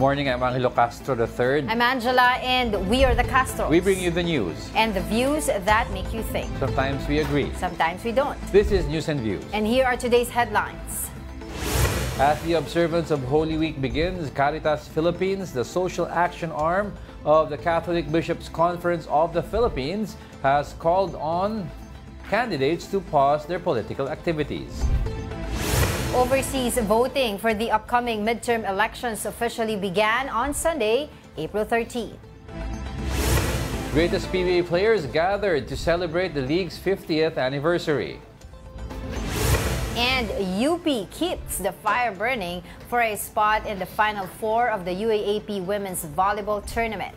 morning, I'm Angelo Castro III. I'm Angela, and we are the Castros. We bring you the news. And the views that make you think. Sometimes we agree. Sometimes we don't. This is News and Views. And here are today's headlines. As the observance of Holy Week begins, Caritas Philippines, the social action arm of the Catholic Bishops' Conference of the Philippines, has called on candidates to pause their political activities. Overseas voting for the upcoming midterm elections officially began on Sunday, April 13. Greatest PBA players gathered to celebrate the league's 50th anniversary. And UP keeps the fire burning for a spot in the Final Four of the UAAP Women's Volleyball Tournament.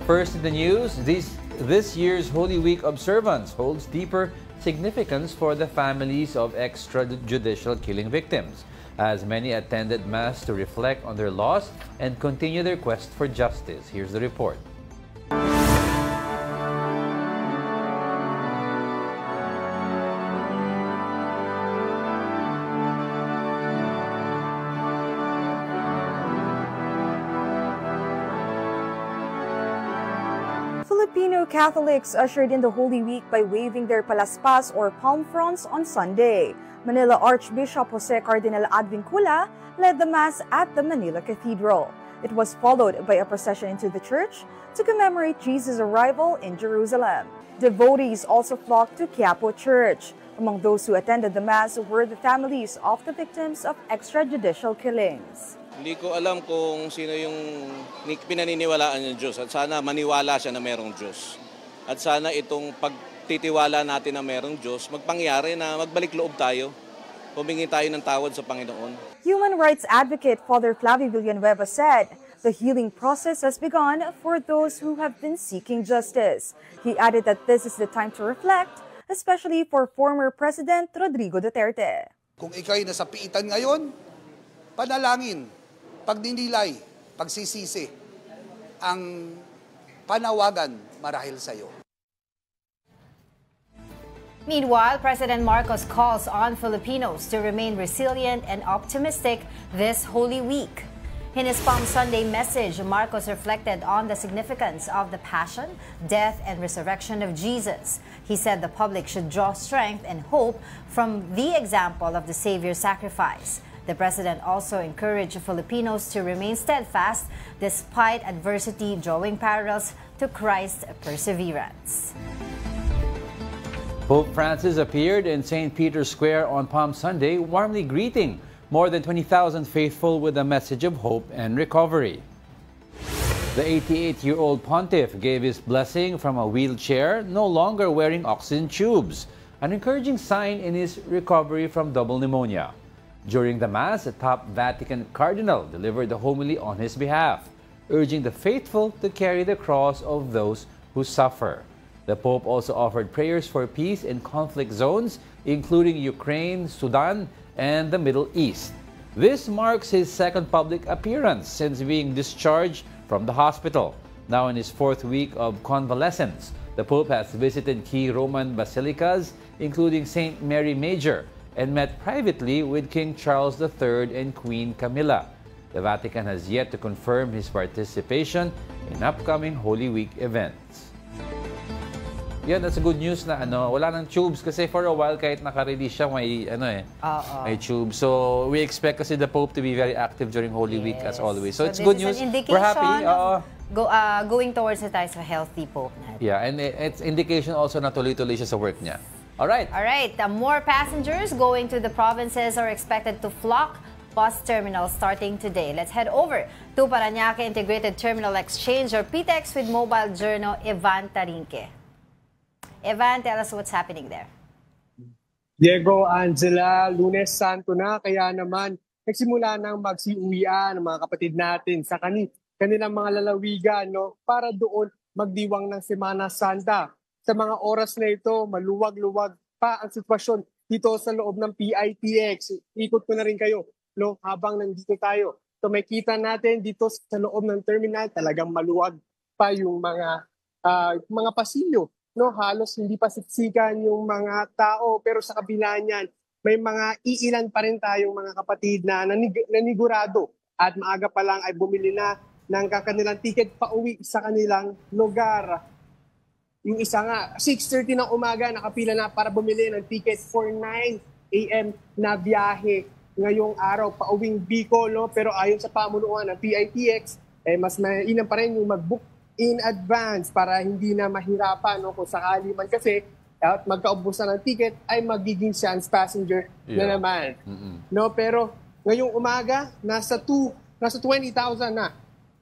First in the news, this year's Holy Week observance holds deeper significance for the families of extrajudicial killing victims, as many attended Mass to reflect on their loss and continue their quest for justice. Here's the report. Filipino Catholics ushered in the Holy Week by waving their palaspas or palm fronds on Sunday. Manila Archbishop Jose Cardinal Advincula led the Mass at the Manila Cathedral. It was followed by a procession into the church to commemorate Jesus' arrival in Jerusalem. Devotees also flocked to Quiapo Church. Among those who attended the Mass were the families of the victims of extrajudicial killings. Hindi ko alam kung sino yung pinaniniwalaan ng Diyos at sana maniwala siya na merong Diyos. At sana itong pagtitiwala natin na merong Diyos, magpangyari na magbalik loob tayo, humingi tayo ng tawad sa Panginoon. Human rights advocate Father Flavio Villanueva said, the healing process has begun for those who have been seeking justice. He added that this is the time to reflect, especially for former President Rodrigo Duterte. Kung ikaw'y nasa piitan ngayon, panalangin, pagdinilay, pagsisisi, ang panawagan marahil sa iyo. Meanwhile, President Marcos calls on Filipinos to remain resilient and optimistic this Holy Week. In his Palm Sunday message, Marcos reflected on the significance of the passion, death, and resurrection of Jesus. He said the public should draw strength and hope from the example of the Savior's sacrifice. The president also encouraged Filipinos to remain steadfast despite adversity, drawing parallels to Christ's perseverance. Pope Francis appeared in St. Peter's Square on Palm Sunday, warmly greeting more than 20,000 faithful with a message of hope and recovery. The 88-year-old pontiff gave his blessing from a wheelchair, no longer wearing oxygen tubes, an encouraging sign in his recovery from double pneumonia. During the Mass, a top Vatican cardinal delivered the homily on his behalf, urging the faithful to carry the cross of those who suffer. The Pope also offered prayers for peace in conflict zones, including Ukraine, Sudan, and the Middle East. This marks his second public appearance since being discharged from the hospital. Now in his fourth week of convalescence, the Pope has visited key Roman basilicas, including St. Mary Major, and met privately with King Charles III and Queen Camilla. The Vatican has yet to confirm his participation in upcoming Holy Week events. Yan, that's a good news na wala nang tubes kasi for a while kahit naka-release siya may may tube. So we expect kasi the Pope to be very active during Holy Week as always. So it's good news. We're happy. Going towards the ties of a healthy Pope. Yeah, and it's indication also na tuloy-tuloy siya sa work niya. All right. More passengers going to the provinces are expected to flock bus terminals starting today. Let's head over to Parañaque Integrated Terminal Exchange or PTEX with mobile journal Evan Tarinque. Evan, tell us what's happening there. Diego, Angela, Lunes Santo na, kaya naman nagsimula nang magsiuwian ng mga kapatid natin sa kanilang mga lalawigan para doon magdiwang ng Semana Santa. Sa mga oras na ito, maluwag-luwag pa ang sitwasyon dito sa loob ng PITX. Ikot ko na rin kayo habang nandito tayo. So makita natin dito sa loob ng terminal, talagang maluwag pa yung mga pasilyo. Halos hindi pa siksikan yung mga tao, pero sa kabila niyan, may mga iilan pa rin tayong mga kapatid na nanigurado at maaga pa lang ay bumili na ng kanilang ticket pauwi sa kanilang lugar. Yung isa nga, 6:30 ng umaga, nakapila na para bumili ng ticket for 9 a.m. na biyahe ngayong araw, pauwing Bicol. No? Pero ayon sa pamunuan ng PITX, mas mainam pa rin yung mag-book in advance para hindi na mahirapan. No? Kung sakali man kasi at magkaubusan ng ticket, ay magiging chance passenger na naman. No? Pero ngayong umaga, nasa 20,000 na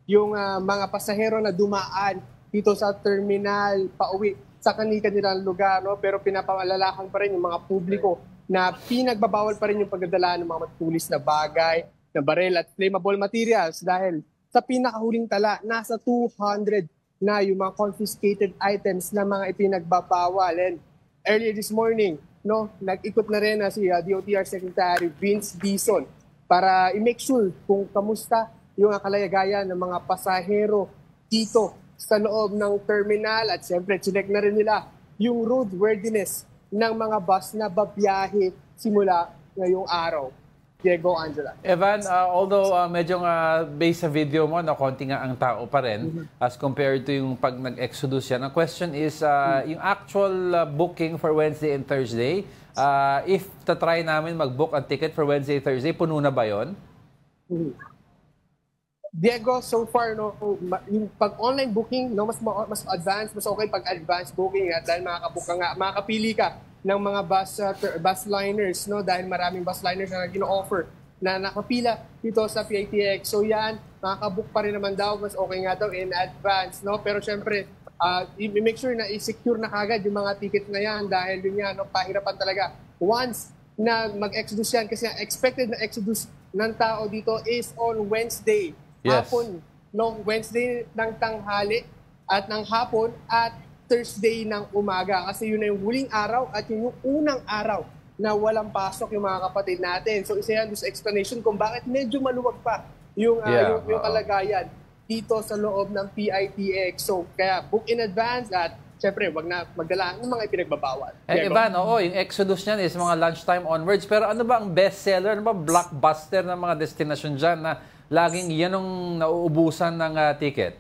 yung mga pasahero na dumaan dito sa terminal pauwi sa kanilang lugar. No? Pero pinapaalalahan pa rin yung mga publiko na pinagbabawal pa rin yung pagdadala ng mga matulis na bagay, na barel at flammable materials dahil sa pinakahuling tala, nasa 200 na yung mga confiscated items na mga ipinagbabawal. And earlier this morning, no, nag-ikot na rin na si DOTR Secretary Vince Dizon para i-make sure kung kamusta yung kalagayan ng mga pasahero dito sa loob ng terminal at siyempre chinek na rin nila yung roadworthiness ng mga bus na babiyahe simula ngayong araw. Diego, Angela. Evan, although medyo based sa video mo, konti nga ang tao pa rin as compared to yung pag nag-exodus yan. Ang question is, yung actual booking for Wednesday and Thursday, if tatry namin mag-book ang ticket for Wednesday, Thursday, puno na ba yun? Diego, so far, no, yung pag-online booking, no, mas advanced, mas okay pag-advance booking at dahil makakapili ka ng mga bus liners, no, dahil maraming bus liners na gino-offer na nakapila dito sa PITX. So yan, makakabook pa rin naman daw, mas okay nga daw in advance, no? Pero syempre, i-make sure na i-secure na kagad yung mga ticket na yan dahil yun yan, no, pahirapan talaga. Once na mag-exodus yan, kasi expected na exodus ng tao dito is on Wednesday. Yes. Hapon, no? Wednesday ng tanghali at ng hapon at Thursday ng umaga. Kasi yun na yung huling araw at yun yung unang araw na walang pasok yung mga kapatid natin. So isa yan sa explanation kung bakit medyo maluwag pa yung kalagayan dito sa loob ng PITX. So kaya book in advance at syempre wag na magdala ng mga ipinagbabawal. Ivan, yung exodus niyan is mga lunchtime onwards. Pero ano ba ang bestseller, ano ba blockbuster ng mga destinasyon dyan na laging yan ang nauubusan ng ticket?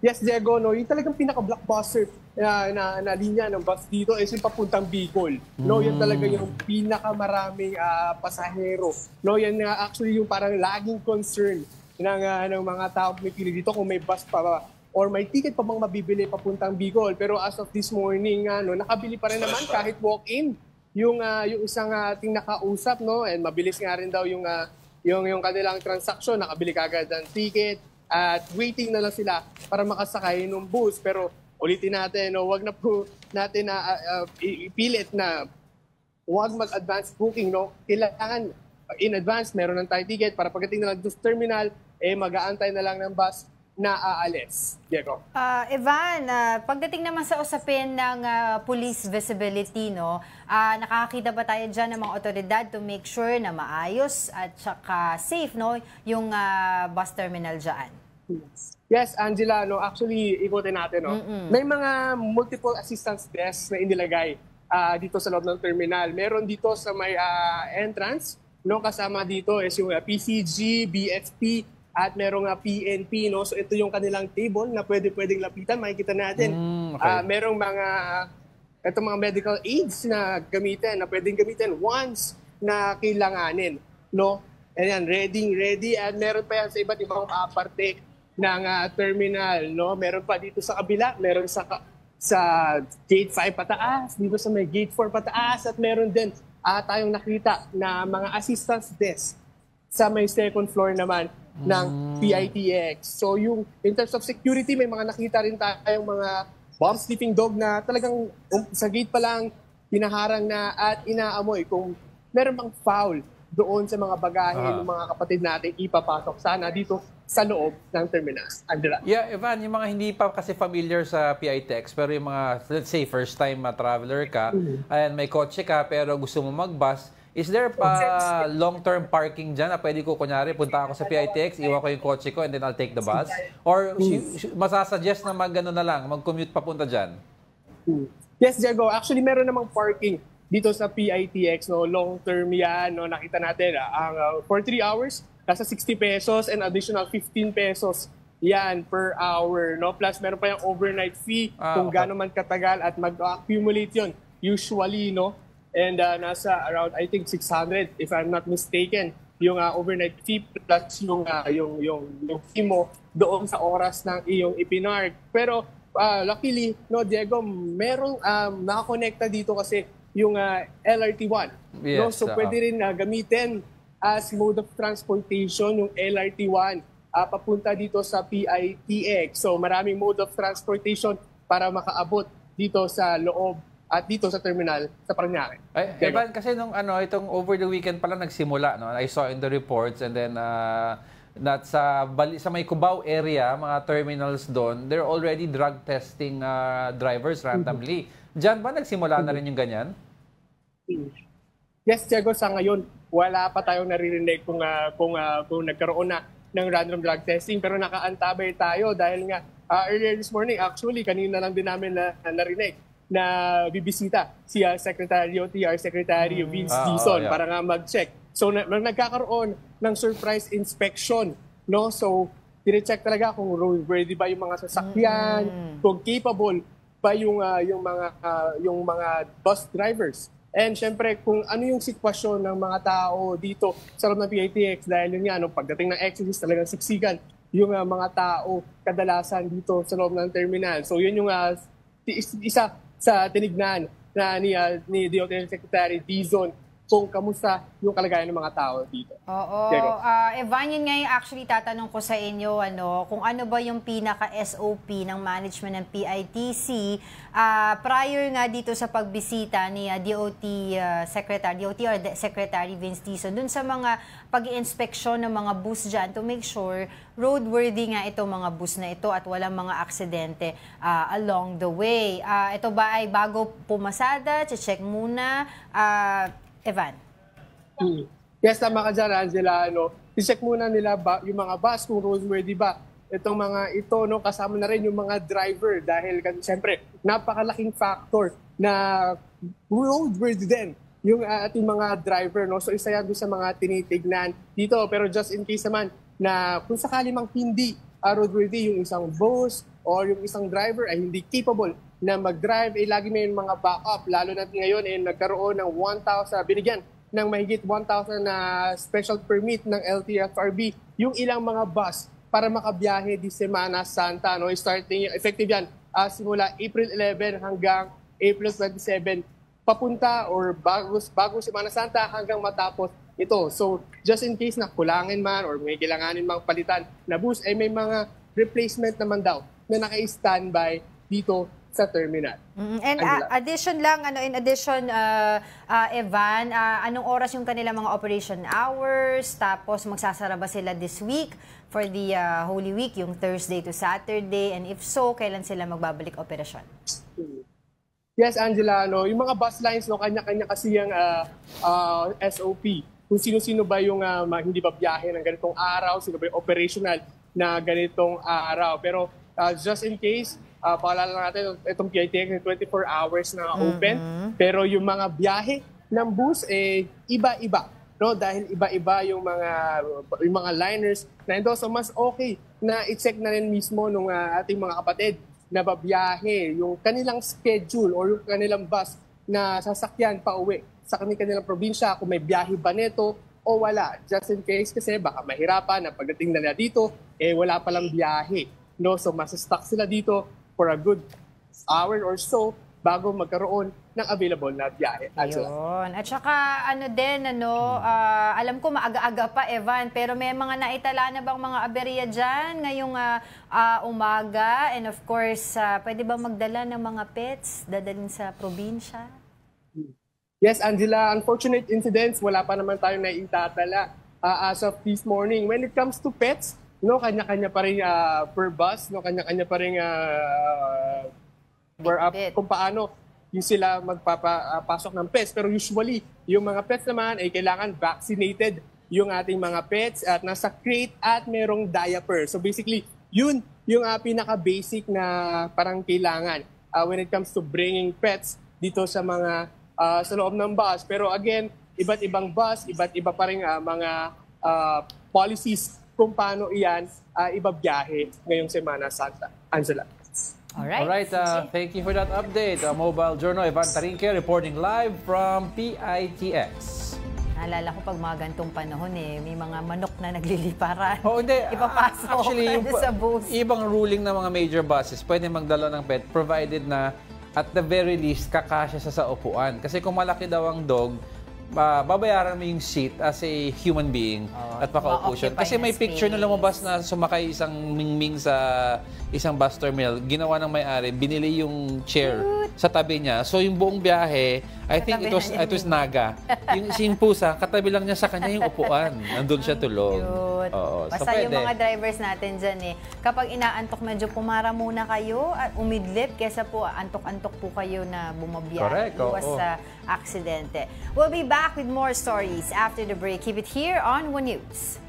Yes, Diego, no, yung talagang pinaka-blockbuster na linya ng bus dito is yung papuntang Bicol. No, yan talaga yung pinakamaraming pasahero. No, yan actually yung parang laging concern ng mga tao pumipili dito kung may bus pa ba or may ticket pa bang mabibili papuntang Bicol. Pero as of this morning, no, nakabili pa rin naman kahit walk-in yung isang ating nakausap, no, and mabilis nga rin daw yung kanilang transaksyon, nakabili kagad ng ticket at waiting na lang sila para makasakay ng bus. Pero ulitin natin, no, wag na po natin na ipilit na wag mag-advance booking. No? Kailangan in advance, meron ng tayo ticket para pagdating na lang sa terminal, mag-aantay na lang ng bus na aalis. Diego. Evan, pagdating naman sa usapin ng police visibility, no, nakakita ba tayo dyan ng mga otoridad to make sure na maayos at saka safe, no, yung bus terminal dyan? Yes, Angela, no, actually, ikutin natin. No? May mga multiple assistance desks na inilagay dito sa loob ng terminal. Meron dito sa may entrance, no, kasama dito is yung PCG, BFP, at merong PNP, no? So ito yung kanilang table na pwedeng lapitan, makikita natin. Okay. Merong mga medical aids na gamitin, na pwedeng gamitin once na kailanganin, no? Ayan, ready. At meron pa yan sa iba't ibang parte ng terminal, no? Meron pa dito sa kabila, meron sa gate 5 pataas, dito sa may gate 4 pataas, at meron din tayong nakita na mga assistance desk sa may second floor naman ng PITX. So yung in terms of security, may mga nakita rin tayong mga bomb sniffing dog na talagang sa gate pa lang pinaharang na at inaamoy kung meron bang foul doon sa mga bagahe ng mga kapatid natin ipapasok sana dito sa loob ng terminal. Angela. Yeah, Evan, yung mga hindi pa kasi familiar sa PITX, pero yung mga, let's say, first time traveler ka, and may kotse ka, pero gusto mo mag-bus, is there pa long-term parking dyan na pwede ko, kunyari, punta ako sa PITX, iwan ko yung kotse ko, and then I'll take the bus? Or masasuggest na mag-ano na lang, mag-commute papunta dyan? Yes, Diego. Actually, meron namang parking dito sa PITX, no, long term yan, no, nakita natin for 3 hours, nasa 60 pesos and additional 15 pesos yan per hour, no, plus meron pa yung overnight fee kung gaano man katagal at mag-accumulate yun usually, no, and nasa around I think 600 if I'm not mistaken yung overnight fee plus yung fee mo doon sa oras ng iyong ipinark. Pero luckily, no, Diego, merong nakakonekta dito kasi yung LRT1. Yes, no? So pwede rin gamitin as mode of transportation yung LRT1 papunta dito sa PITX. So maraming mode of transportation para makaabot dito sa loob at dito sa terminal sa Parañaque. Evan, kasi nung itong over the weekend pala nagsimula, no? I saw in the reports, and then sa may Cubao area, mga terminals doon, they're already drug testing drivers randomly. Diyan ba nagsimula na rin yung ganyan? Yes, Diego, sa ngayon wala pa tayong naririnig kung nagkaroon na ng random drug testing, pero nakaantabay tayo dahil nga earlier this morning, actually kanina lang din namin narinig na bibisita si Secretary OTR, Secretary Vince Dizon para nga mag-check. So nagkakaroon ng surprise inspection, no? So tine-check talaga kung roadworthy ba yung mga sasakyan, kung capable ba yung mga bus drivers. And syempre kung ano yung sitwasyon ng mga tao dito sa loob ng PITX, dahil yun nga, no, pagdating ng exercise talagang siksikan yung mga tao kadalasan dito sa loob ng terminal. So yun yung isa sa tinignan na ni DOTR Secretary Dizon kung kamusta yung kalagayan ng mga tao dito. Oo. Evan, yun nga yung actually tatanong ko sa inyo, kung ano ba yung pinaka-SOP ng management ng PITC prior nga dito sa pagbisita ni DOTR Secretary Vince Dizon dun sa mga pag-i-inspeksyon ng mga bus dyan to make sure roadworthy nga itong mga bus na ito at walang mga aksidente along the way. Ito ba ay bago pumasada? Check muna. Evan. Yes, tama ka dyan, Angela. I-check muna nila yung mga bus kung roadworthy ba. Itong mga ito, no, kasama na rin yung mga driver dahil siyempre napakalaking factor na roadworthy din yung ating mga driver. No? So isa yan doon sa mga tinitignan dito. Pero just in case naman na kung sakali mang hindi roadworthy yung isang bus or yung isang driver ay hindi capable na mag-drive, lagi may mga backup. Lalo na ngayon, nagkaroon ng 1,000, binigyan ng mahigit 1,000 na special permit ng LTFRB yung ilang mga bus para makabiyahe di Semana Santa. No? Starting, effective yan, simula April 11 hanggang April 27, papunta or bago Semana Santa hanggang matapos ito. So, just in case na kulangin man or may kailanganin mang palitan na bus, ay may mga replacement naman daw na naka-standby dito sa terminal. And in addition, Evan, anong oras yung kanilang mga operation hours? Tapos magsasara ba sila this week for the Holy Week, yung Thursday to Saturday? And if so, kailan sila magbabalik operasyon? Yes, Angela, yung mga bus lines, kanya-kanya kasi yung SOP. Kung sino-sino ba yung hindi ba biyahe ng ganitong araw, sino ba yung operational na ganitong araw. Pero just in case, paalala lang natin, itong PITX 24 hours na open. Pero yung mga biyahe ng bus, iba-iba. No? Dahil iba-iba yung mga liners na ito. So mas okay na i-check na rin mismo ng ating mga kapatid na babiyahe yung kanilang schedule or yung kanilang bus na sasakyan pa uwi sa kanilang probinsya, kung may biyahe ba neto o wala. Just in case kasi baka mahirapan na pagdating nila dito, wala palang biyahe. No? So masa-stuck sila dito for a good hour or so bago magkaroon ng available na biyahe. Ayun. At saka alam ko maaga-aga pa, Evan, pero may mga naitala na bang mga aberya dyan ngayong umaga? And of course, pwede ba magdala ng mga pets dadalhin sa probinsya? Yes, Angela, unfortunate incidents, wala pa naman tayong naitatala as of this morning. When it comes to pets, kanya-kanya pa rin per bus, kanya-kanya pa rin kung paano yung sila magpapasok ng pets. Pero usually, yung mga pets naman ay kailangan vaccinated yung ating mga pets at nasa crate at merong diaper. So basically, yun yung pinaka-basic na parang kailangan when it comes to bringing pets dito sa mga sa loob ng bus. Pero again, iba't ibang bus, iba't iba pa rin mga policies kung paano iyan ibabiyahe ngayong Semana Santa. Angela. Alright, thank you for that update. Mobile Journal, Ivan Tarinque reporting live from PITX. Naalala ko pag mga gantong panahon may mga manok na nagliliparan. Hindi. Ipapasok Actually, sa bus. Ibang ruling ng mga major buses, pwede magdala ng pet provided na at the very least kakasya sa upuan. Kasi kung malaki daw ang dog, babayaran mo yung seat as a human being at makaupo siya. Kasi may picture na lumabas na sumakay isang mingming sa isang bus terminal. Ginawa ng may-ari, binili yung chair sa tabi niya. So yung buong biyahe, I think it was Naga. Yung pusa, katabi lang niya sa kanya yung upuan. Nandun siya tulog. Oo, basta yung mga drivers natin dyan kapag inaantok medyo pumara muna kayo at umidlip kesa po antok-antok po kayo na bumabiyahe. Correct. Iwas sa aksidente. We'll be back with more stories after the break. Keep it here on One News.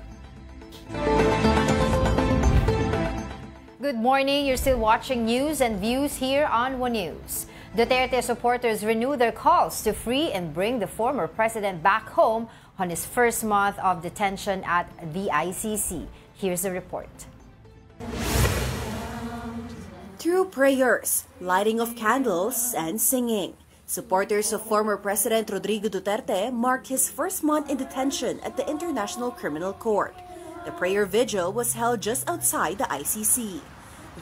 Good morning. You're still watching News and Views here on One News. Duterte supporters renew their calls to free and bring the former president back home on his first month of detention at the ICC. Here's the report. Through prayers, lighting of candles, and singing, supporters of former President Rodrigo Duterte marked his first month in detention at the International Criminal Court. The prayer vigil was held just outside the ICC.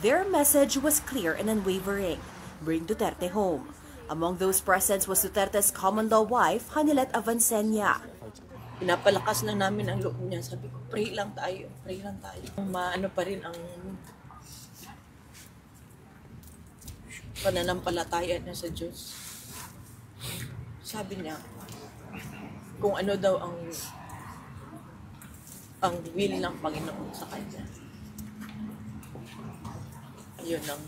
Their message was clear and unwavering: bring Duterte home. Among those present was Duterte's common-law wife, Hanilet Avancenia. Pinapalakas lang namin ang loob niya. Sabi ko, pray lang tayo. Maano pa rin ang pananampalataya niya sa Diyos. Sabi niya, kung ano daw ang will ng Panginoon sa kanya. Ayun ang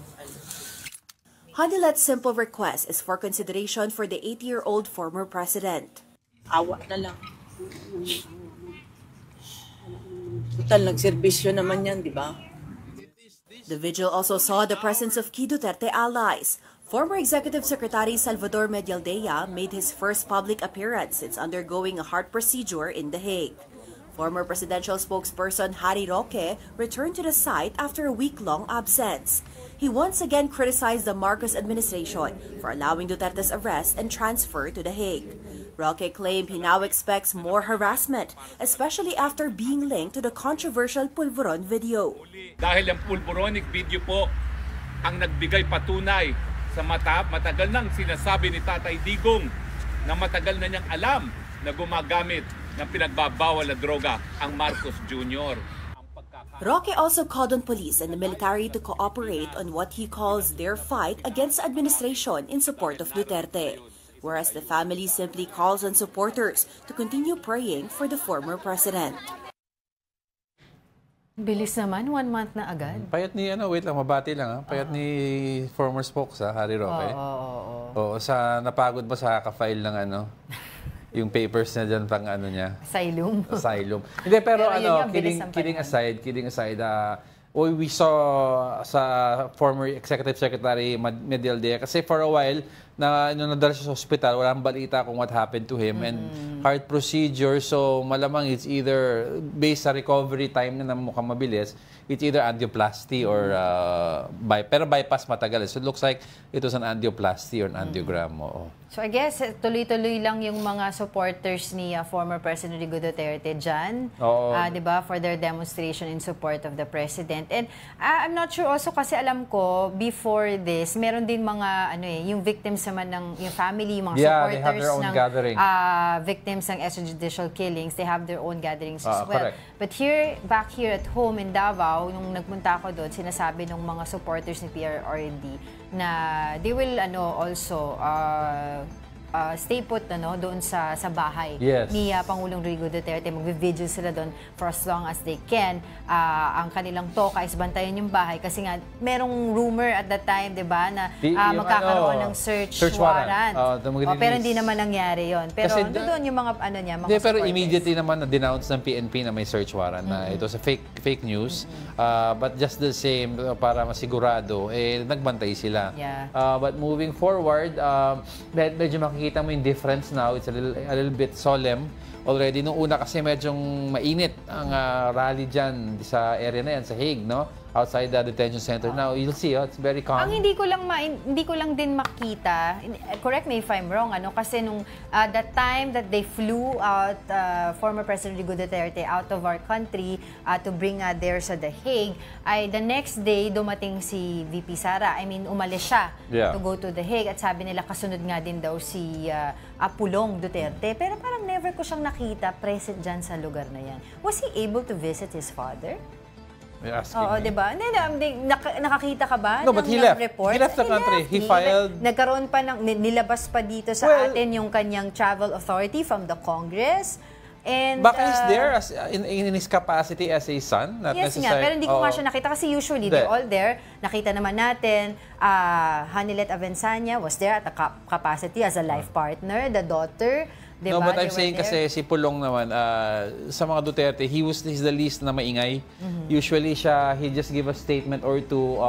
Hanilet's simple request is for consideration for the 80-year-old former president. Awa na lang. Total, nagserbisyo naman yan, di ba? The vigil also saw the presence of key Duterte allies. Former Executive Secretary Salvador Medialdea made his first public appearance since undergoing a heart procedure in The Hague. Former presidential spokesperson Harry Roque returned to the site after a week-long absence. He once again criticized the Marcos administration for allowing Duterte's arrest and transfer to The Hague. Roque claimed he now expects more harassment, especially after being linked to the controversial Pulveron video. Dahil ang Pulveronic video po ang nagbigay patunay sa matagal nang sinasabi ni Tatay Digong na matagal na niyang alam na gumagamit ng pinagbabawal na droga ang Marcos Jr. Roque also called on police and the military to cooperate on what he calls their fight against the administration in support of Duterte, whereas the family simply calls on supporters to continue praying for the former president. Bilis naman, 1 month na agad. Payat ni, wait lang, mabati lang. Payat ni former spokes, Harry Roque. Oo. Napagod ba sa ka-file ng yung papers na dyan pang niya? Asylum. Hindi, pero kidding aside, we saw sa former Executive Secretary Medialdea kasi for a while na nadala siya sa hospital, walang balita kung what happened to him and heart procedure, so malamang it's either based sa recovery time na mukhang mabilis, it's either angioplasty or pero bypass matagal. So it looks like it was an angioplasty or an angiogram. So I guess tuloy-tuloy lang yung mga supporters ni former President Rodrigo Duterte dyan, 'di ba, for their demonstration in support of the president. And I'm not sure also kasi alam ko before this, meron din mga yung victims naman ng yung family, mga supporters ng victims ng extrajudicial killings, they have their own gatherings as well. Correct. But back here at home in Davao, nung nagpunta ako doon, sinasabi ng mga supporters ni PRRD na they will also stay put doon sa bahay ni Pangulong Rodrigo Duterte. Magvi-vigil sila doon for as long as they can. Ang kanilang toka is bantayan yung bahay kasi nga merong rumor at that time, 'di ba, na magkakaroon ng search warrant. Pero hindi naman nangyari 'yon. Pero doon yung mga mga pero immediately naman na-denounce ng PNP na may search warrant na ito sa fake news. But just the same, para masigurado, nagbantay sila. But moving forward, medyo makikita mo yung difference now. It's a little bit solemn already. Nung una kasi medyong mainit ang rally dyan sa area na yan, sa Hague, no? Outside the detention center. Now, you'll see, it's very calm. Ang hindi ko lang din makita, correct me if I'm wrong, kasi nung the time that they flew out former President Rodrigo Duterte out of our country to bring there sa The Hague, ay the next day dumating si VP Sara. I mean, umalis siya to go to The Hague at sabi nila kasunod nga din daw si Apulong Duterte. Pero parang never ko siyang nakita present dyan sa lugar na yan. Was he able to visit his father? Oo, di ba? Nakakita ka ba? No, but he left. Report? He left the country. He filed... Nagkaroon pa nilabas pa dito sa atin yung kanyang travel authority from the Congress. And, baka he's there as, in his capacity as a son? Not yes nga, pero hindi ko nga siya nakita kasi usually they're all there. Nakita naman natin, Hanilet Avensanya was there at the capacity as a life partner, the daughter. Diba? No, but I'm saying kasi si Pulong naman, sa mga Duterte, he's the least na maingay. Usually he just give a statement or two,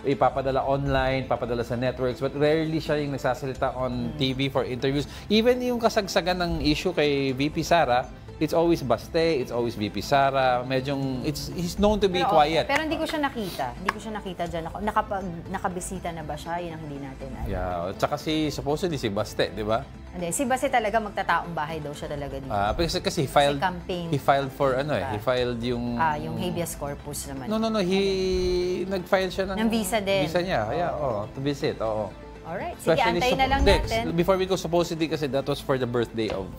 ipapadala online, papadala sa networks, but rarely siya yung nagsasalita on TV for interviews. Even yung kasagsagan ng issue kay VP Sara, it's always Baste, it's always VP Sara. He's known to be quiet. Pero hindi ko siya nakita. Hindi ko siya nakita dyan. Nakabisita na ba siya? Yun ang hindi natin alam. Yeah. At saka supposedly si Baste, di ba? Hindi. Si Baste talaga magtataong bahay daw siya talaga dito. Kasi he filed for he filed yung... yung habeas corpus naman. No. Nag-file siya ng visa din. Visa niya. To visit. Alright. Sige, antayin na lang natin. Before we go, supposedly kasi that was for the birthday of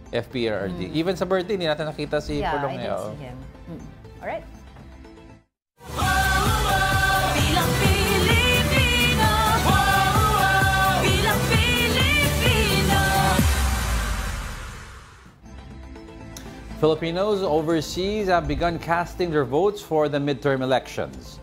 FPRRD. Even sa birthday, hindi natin nakita si Pulong I didn't see him. Alright. Bilang Pilipino, bilang Pilipino. Filipinos overseas have begun casting their votes for the midterm elections.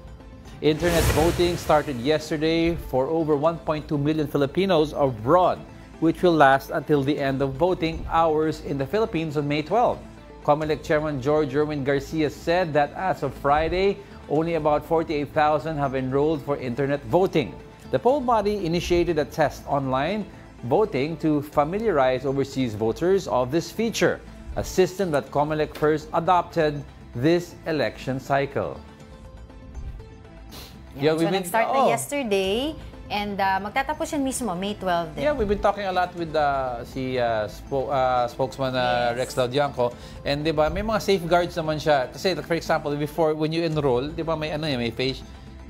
Internet voting started yesterday for over 1.2 million Filipinos abroad, which will last until the end of voting hours in the Philippines on May 12. COMELEC Chairman George Erwin Garcia said that as of Friday, only about 48,000 have enrolled for internet voting. The poll body initiated a test online voting to familiarize overseas voters of this feature, a system that COMELEC first adopted this election cycle. So nag-start na yesterday. And magtatapos yan mismo, May 12 din. Yeah, we've been talking a lot with spokesman Rex Laudianco. And di ba, may mga safeguards naman siya. Kasi for example, before when you enroll, di ba may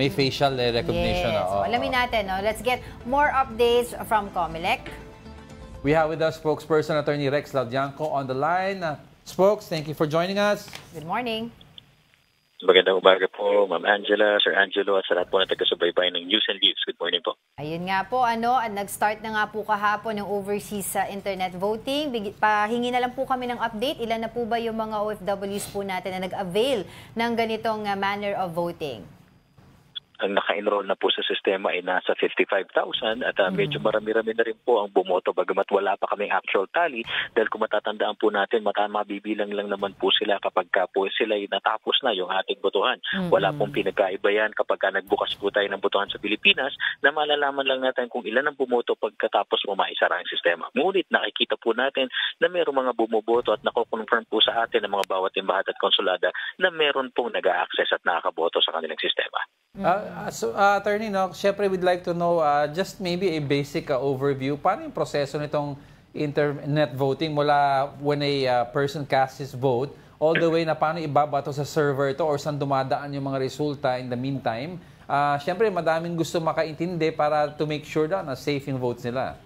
facial recognition. Yes. Alamin natin, let's get more updates from COMELEC. We have with us spokesperson Attorney Rex Laudianco on the line. Spokes, thank you for joining us. Good morning. Magandang umaga po, Ma'am Angela, Sir Angelo, at sa lahat po na taga-subaybay ng News and Views. Good morning po. Ayun nga po, nag-start na nga po kahapon yung overseas internet voting. Pahingi na lang po kami ng update. Ilan na po ba yung mga OFWs po natin na nag-avail ng ganitong manner of voting? Ang naka-enroll na po sa sistema ay nasa 55,000 at medyo marami-rami na rin po ang bumoto bagamat wala pa kaming actual tally dahil kung matatandaan po natin, mabibilang lang naman po sila kapag po sila natapos na yung ating botohan. Wala pong pinagkaiba yan kapag nagbukas po tayo ng botohan sa Pilipinas na malalaman lang natin kung ilan ang bumoto pagkatapos mo maisara ang sistema. Ngunit nakikita po natin na mayroong mga bumoboto at nako-confirm po sa atin ng mga bawat embahat at konsulada na meron pong nag-a-access at nakakaboto sa kanilang sistema. Attorney, syempre we'd like to know just maybe a basic overview. Paano yung proseso nitong internet voting mula when a person casts his vote all the way na paano ibabato sa server to or saan dumadaan yung mga resulta in the meantime? Syempre, madaming gusto makaintindi para to make sure na safe yung votes nila.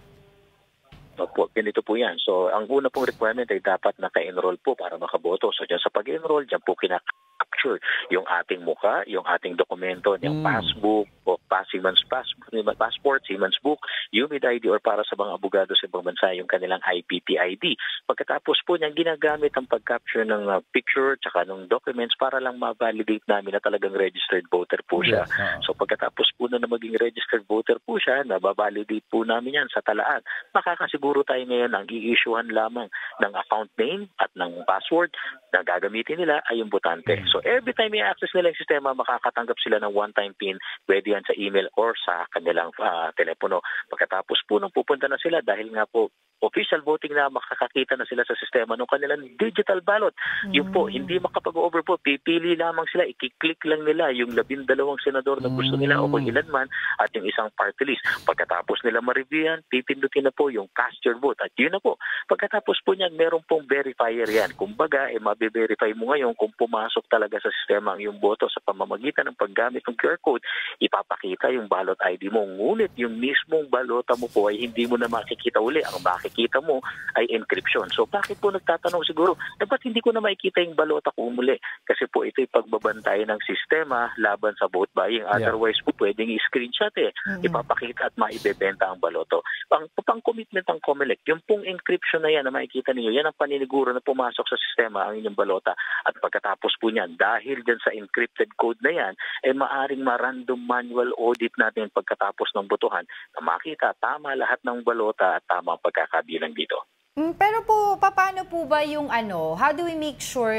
Opo, ganito po yan. So, ang una pong requirement ay dapat naka-enroll po para makaboto. So, dyan sa pag-enroll, dyan po kinaka-capture yung ating mukha, yung ating dokumento, yung passbook, o Siemens passport, Siemens book, UMID ID, or para sa mga abogado sa ibang bansa, yung kanilang IPP ID. Pagkatapos po niyan, ginagamit ang pag-capture ng picture tsaka ng documents para lang ma-validate namin na talagang registered voter po siya. Yes. So, pagkatapos po na maging registered voter po siya, nababalidate po namin yan sa talaan. Makakasiguro tayo ngayon ang i-issuehan lamang ng account name at ng password na gagamitin nila ay yung botante. So every time i-access nila yung sistema, makakatanggap sila ng one-time PIN, pwede yan sa email or sa kanilang telepono. Pagkatapos po nung pupunta na sila, dahil nga po official voting na, makakakita na sila sa sistema ng kanilang digital ballot. Yun po, hindi makapag-over po. Pipili lamang sila, i-click lang nila yung 12 senador na gusto nila o kung ilan man at yung isang party list. Pagkatapos nila ma-review yan, pipindutin na po yung cast your vote. At yun na po. Pagkatapos po niyan, meron pong verifier yan. Kumbaga, mabe-verify mo ngayon kung pumasok talaga sa sistema ang iyong boto sa pamamagitan ng paggamit ng QR code, ipapakita yung ballot ID mo. Ngunit yung mismong balota mo po ay hindi mo na makikita uli. Ang makikita mo ay encryption. So bakit po nagtatanong siguro, dapat hindi ko na makikita yung balota ko muli? Kasi po ito'y pagbabantay ng sistema laban sa vote buying. Otherwise po pwedeng i-screenshot ipapakita at maibebenta ang baloto. Ang pang-commitment ng COMELEC, yung pong encryption na yan na makikita niyo, yan ang paniniguro na pumasok sa sistema ang inyong balota. At pagkatapos po niyan, dahil dyan sa encrypted code na yan, maaring ma-random manual audit natin pagkatapos ng botohan na makita tama lahat ng balota at tama ang pagkakabilang dito. Pero po, paano po ba yung how do we make sure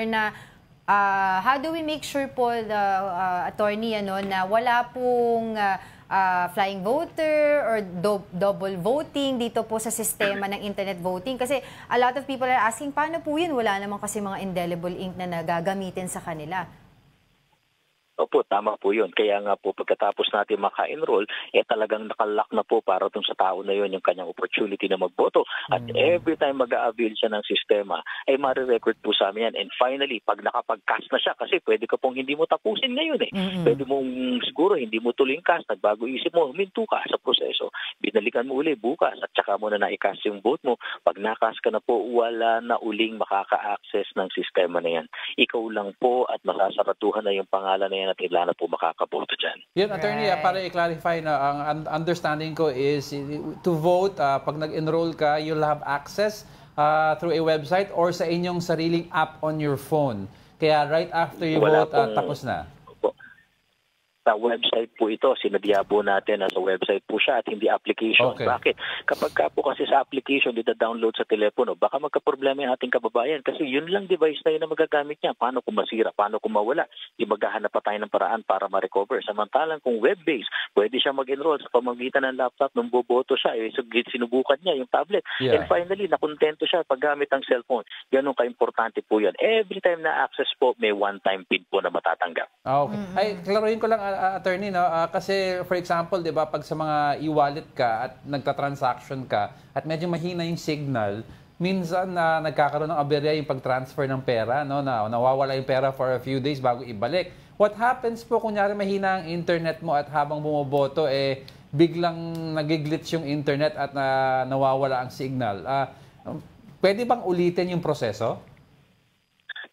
po, the attorney, na wala pong flying voter or double voting dito po sa sistema ng internet voting? Kasi a lot of people are asking, paano po yun? Wala naman kasi mga indelible ink na nagagamitin sa kanila. Opo, tama po yun. Kaya nga po pagkatapos natin maka-enroll, talagang nakalock na po para dun sa tao na yun yung kanyang opportunity na magboto. At every time mag-a-avail siya ng sistema, marirecord po sa amin yan. And finally, pag nakapag-cast na siya, kasi pwede ka pong hindi mo tapusin ngayon Pwede mong siguro hindi mo tuloy yung cast, nagbago isip mo, huminto ka sa proseso. Binalikan mo uli bukas at saka mo na na-cast yung vote mo. Pag na-cast ka na po, wala na uling makaka-access ng sistema na yan. Ikaw lang po at masasaratuhan na yung pangalan na yan at ilan na po makakaboto dyan. Yun, attorney, para i-clarify na ang understanding ko is to vote, pag nag-enroll ka, you'll have access through a website or sa inyong sariling app on your phone. Kaya right after you vote, tapos na. Sa website po ito, sinadiyabo natin na sa website po siya at hindi application. Okay. Bakit? Kapag ka po kasi sa application, dita-download sa telepono, baka magka-problema yung ating kababayan kasi yun lang device na yun na magagamit niya. Paano kung masira? Paano kung mawala? Di maghahanap pa tayo ng paraan para ma-recover. Samantalang kung web-based, pwede siya mag-enroll sa pamamagitan ng laptop nung boboto siya. Sinubukan niya yung tablet. And finally, nakontento siya paggamit ng cellphone. Ganun ka-importante po yan. Every time na access po, may one-time PIN po na matatanggap. Okay. Ay, klaruhin ko lang, attorney, kasi for example, 'di ba, pag sa mga e-wallet ka at nagta-transaction ka at medyo mahina yung signal, minsan nagkakaroon ng aberya yung pag-transfer ng pera, na nawawala yung pera for a few days bago ibalik. What happens po kunyari mahina ang internet mo at habang bumoboto biglang nag-glitch yung internet at nawawala ang signal? Pwede bang ulitin yung proseso?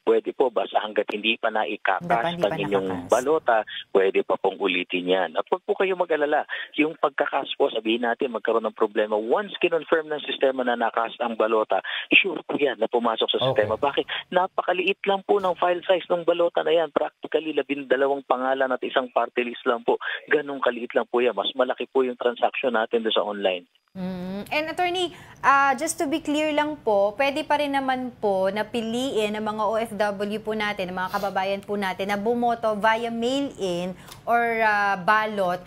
Pwede po, basta hanggat hindi pa naikakas ang inyong balota, pwede pa pong ulitin yan. At huwag po kayo mag-alala. Yung pagkakas po, sabihin natin, magkaroon ng problema. Once kinonfirm ng sistema na nakas ang balota, sure po yan na pumasok sa sistema. Bakit? Napakaliit lang po ng file size ng balota na yan. Practically, 12 pangalan at isang party list lang po. Ganong kaliit lang po yan. Mas malaki po yung transaction natin doon sa online. And attorney, just to be clear lang po, pwede pa rin naman po na piliin ng mga OFW po natin, ng mga kababayan po natin na bumoto via mail-in or ballot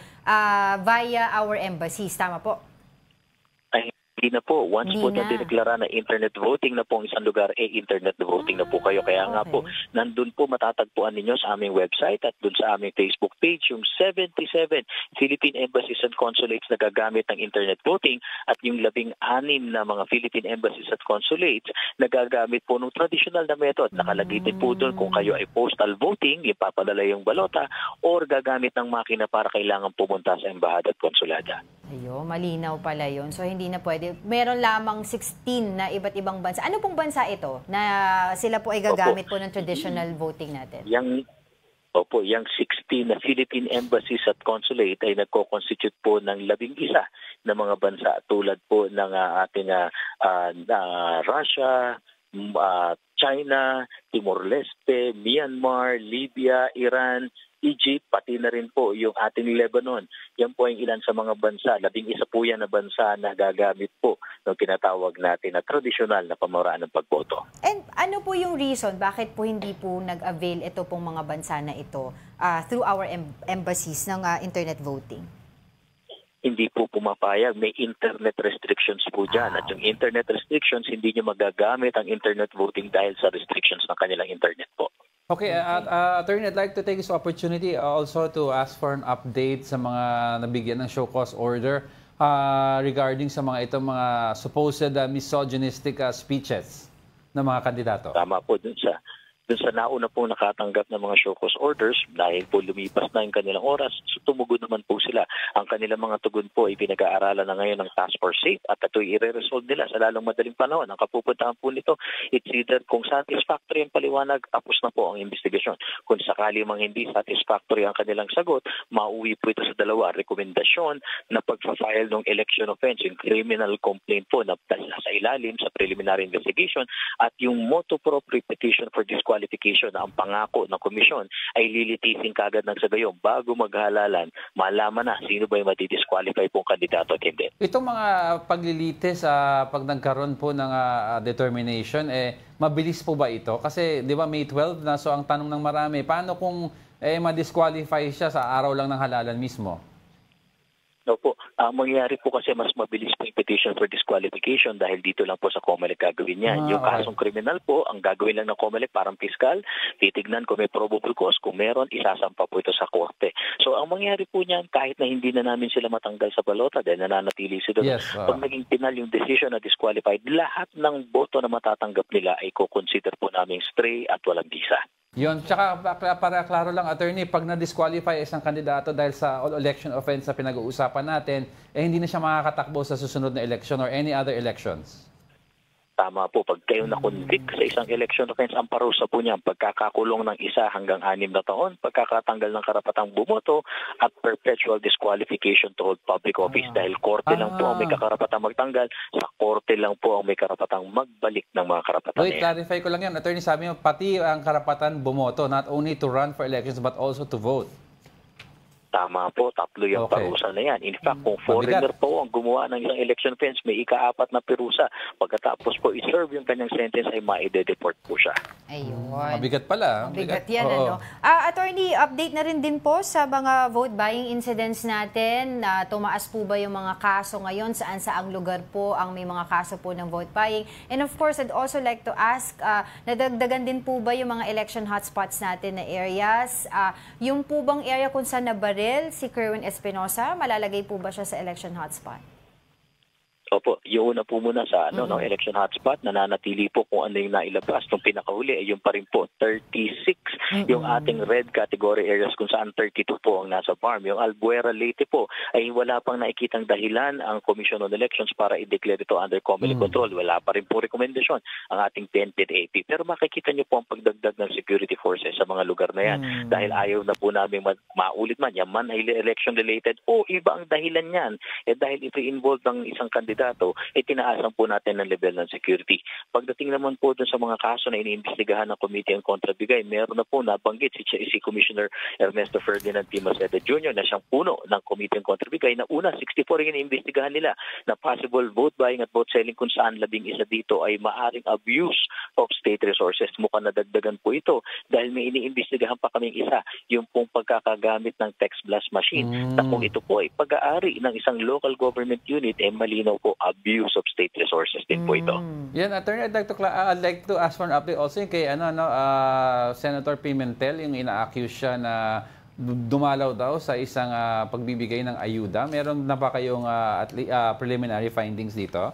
via our embassies. Tama po? Hindi na po. Once po na dineklara na internet voting na po ang isang lugar, internet voting na po kayo. Kaya nga po, nandun po matatagpuan ninyo sa aming website at dun sa aming Facebook page, yung 77 Philippine Embassies and Consulates na gagamit ng internet voting at yung 16 na mga Philippine Embassies at Consulates na gagamit po ng traditional na method. Nakalagay din po dun kung kayo ay postal voting, ipapadala yung balota, or gagamit ng makina para kailangan pumunta sa embahada at konsulada. Ayun, malinaw pala yun. So, hindi na pwede. Meron lamang 16 na iba't ibang bansa. Ano pong bansa ito na sila po ay gagamit po ng traditional voting natin? Yung 16 na Philippine Embassies at Consulate ay nagko-constitute po ng 11 na mga bansa tulad po ng ating Russia, China, Timor-Leste, Myanmar, Libya, Iran, Egypt, pati na rin po yung ating Lebanon. Yan po ang ilan sa mga bansa. 11 po yan na bansa na gagamit po ng tinatawag natin na tradisyonal na pamaraan ng pagboto. And ano po yung reason bakit po hindi po nag-avail ito pong mga bansa na ito through our embassies ng internet voting? Hindi po pumapayag. May internet restrictions po dyan. At yung internet restrictions, hindi nyo magagamit ang internet voting dahil sa restrictions ng kanilang internet po. Okay, Attorney, I'd like to take this opportunity also to ask for an update sa mga nabigyan ng show cause order regarding sa mga itong mga supposed misogynistic speeches ng mga kandidato. Tama po dun sa nauna po nakatanggap ng mga show cause orders dahil po lumipas na yung kanilang oras, so tumugon naman po sila. Ang kanilang mga tugon po ay pinag-aaralan na ngayon ng Task Force SAFE at ito'y i-resolve nila sa lalong madaling panahon. Ang kapupuntahan po nito, it's either kung satisfactory ang paliwanag, tapos na po ang investigasyon. Kung sakali mang hindi satisfactory ang kanilang sagot, mauwi po ito sa dalawa. Rekomendasyon na pagpa-file ng election offense, yung criminal complaint po na sa ilalim sa preliminary investigation at yung motu proprio petition for disqualification na ang pangako ng komisyon ay lilitisin kagad ng sagayong bago maghalalan, malaman na sino ba yung madi-disqualify pong kandidato at hindi. Itong mga paglilitis pag nagkaroon po ng determination, mabilis po ba ito? Kasi di ba May 12 na, so ang tanong ng marami, paano kung ma-disqualify siya sa araw lang ng halalan mismo? Opo, mangyayari po kasi mas mabilis po yung petition for disqualification dahil dito lang po sa COMELEC gagawin yan. Yung kasong kriminal po, ang gagawin lang ng COMELEC parang piskal, titignan kung may probable cause, kung meron, isasampa po ito sa korte. So ang mangyayari po niyan, kahit na hindi na namin sila matanggal sa balota dahil nananatili sila, pag naging final yung decision na disqualified, lahat ng boto na matatanggap nila ay kukonsider po namin stray at walang visa. Yun, tsaka para klaro lang, Attorney, pag na-disqualify isang kandidato dahil sa election offense na pinag-uusapan natin, hindi na siya makakatakbo sa susunod na election or any other elections. Tama po, pag kayo na-convict sa isang election offense, ang parusa po niya pagkakakulong ng 1 hanggang 6 na taon, pagkakatanggal ng karapatang bumoto, at perpetual disqualification to hold public office dahil korte lang po ang may kakarapatang magtanggal, sa korte lang po ang may karapatang magbalik ng mga karapatan. Wait, clarify ko lang yan. Attorney, sabi mo, pati ang karapatan bumoto, not only to run for elections but also to vote. Tama po, 3 yung parusa na yan. In fact, kung foreigner po ang gumawa ng isang election offense, may ika-4 na parusa. Pagkatapos po i-serve yung kanyang sentence ay maide-deport po siya. Ayun. Mabigat pala. Mabigat yan, ano? Attorney, update na rin din po sa mga vote buying incidents natin. Tumaas po ba yung mga kaso ngayon? Saan-saang lugar po ang may mga kaso po ng vote buying? And of course, I'd also like to ask, nadagdagan din po ba yung mga election hotspots natin na areas? Yung po bang area kung saan nabaril si Kerwin Espinosa, malalagay po ba siya sa election hotspot? Opo, yun na po muna sa no, election hotspot, nananatili po kung ano yung nailabas. Nung pinakahuli ay yung pa rin po, 36 yung ating red category areas kung saan 32 po ang nasa farm. Yung Albuera Leyte po ay wala pang nakikitang dahilan ang Commission on Elections para i-declare ito under COMELEC control. Wala pa rin po rekomendasyon ang ating PNP AP. Pero makikita nyo po ang pagdagdag ng security forces sa mga lugar na yan. Dahil ayaw na po namin maulit man, yan man ay election related o iba ang dahilan yan. Dahil ito involved ng isang kandidato, tinaasan po natin ng level ng security. Pagdating naman po dun sa mga kaso na iniimbestigahan ng Committee on Contrabigay, meron na po nabanggit si Commissioner Ernesto Ferdinand P. Maceda Jr. na siyang puno ng Committee on Contrabigay na una, 64 yung iniimbestigahan nila na possible vote buying at vote selling kung saan 11 dito ay maaring abuse of state resources. Mukhang nadagdagan po ito dahil may iniimbestigahan pa kaming isa, yung pong pagkakagamit ng text blast machine na kung ito po ay pag-aari ng isang local government unit, malinaw po abuse of state resources din po ito. Yan, Attorney, I'd like to ask for an update also kay Senator Pimentel, yung ina-accuse siya na dumalaw daw sa isang pagbibigay ng ayuda. Meron na ba kayong preliminary findings dito?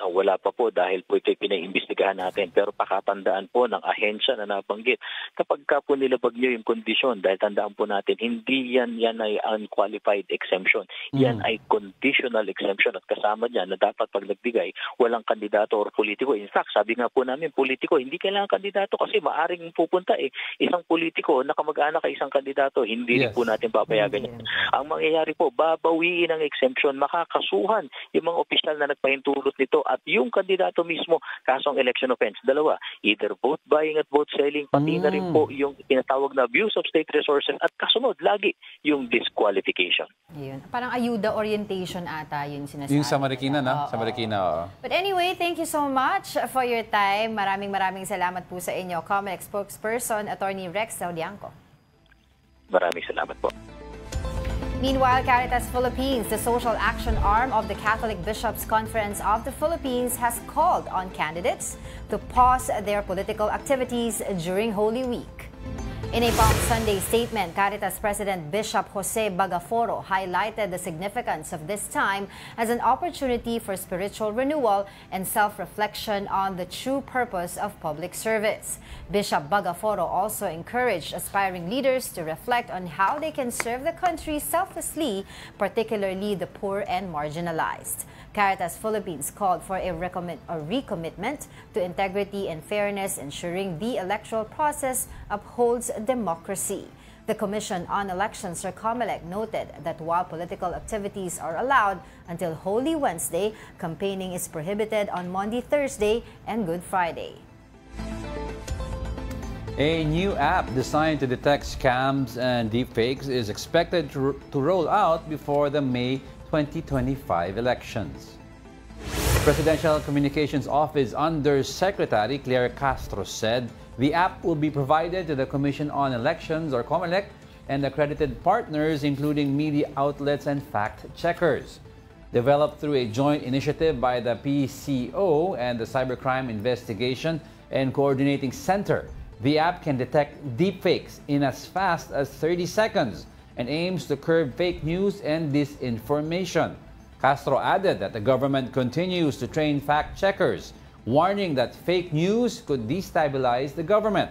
Wala pa po dahil po ito'y pinaimbestigahan natin. Pero pakatandaan po ng ahensya na nabanggit, kapag ka po nilabag nyo yung kondisyon, dahil tandaan po natin, hindi yan ay unqualified exemption. Yan ay conditional exemption at kasama niyan na dapat pag nagbigay, walang kandidato or politiko. In fact, sabi nga po namin, politiko, hindi kailangan kandidato kasi maaring pupunta isang politiko na kamag-anak kay isang kandidato, hindi rin po natin papayagan yan. Ang mangyayari po, babawiin ang exemption, makakasuhan yung mga opisyal na nagpahintulot nito at yung kandidato mismo kasong election offense. Dalawa, either vote buying at vote selling, pati na rin po yung tinatawag na abuse of state resources at kasunod lagi yung disqualification. Yun. Parang ayuda orientation ata yun sinasabi. Yung sa Marikina, no? Sa Marikina, oo. But anyway, thank you so much for your time. Maraming salamat po sa inyo. COMELEC spokesperson, Attorney Rex Saudianco. Maraming salamat po. Meanwhile, Caritas Philippines, the social action arm of the Catholic Bishops' Conference of the Philippines, has called on candidates to pause their political activities during Holy Week. In a Palm Sunday statement, Caritas President Bishop Jose Bagaforo highlighted the significance of this time as an opportunity for spiritual renewal and self-reflection on the true purpose of public service. Bishop Bagaforo also encouraged aspiring leaders to reflect on how they can serve the country selflessly, particularly the poor and marginalized. Caritas Philippines called for a recommitment to integrity and fairness, ensuring the electoral process upholds democracy. The Commission on Elections, or COMELEC, noted that while political activities are allowed until Holy Wednesday, campaigning is prohibited on Monday, Thursday, and Good Friday. A new app designed to detect scams and deepfakes is expected to roll out before the May 2025 elections. Presidential Communications Office Under Secretary Claire Castro said the app will be provided to the Commission on Elections, or COMELEC, and accredited partners, including media outlets and fact-checkers. Developed through a joint initiative by the PCO and the Cybercrime Investigation and Coordinating Center, the app can detect deepfakes in as fast as 30 seconds and aims to curb fake news and disinformation. Castro added that the government continues to train fact-checkers, warning that fake news could destabilize the government.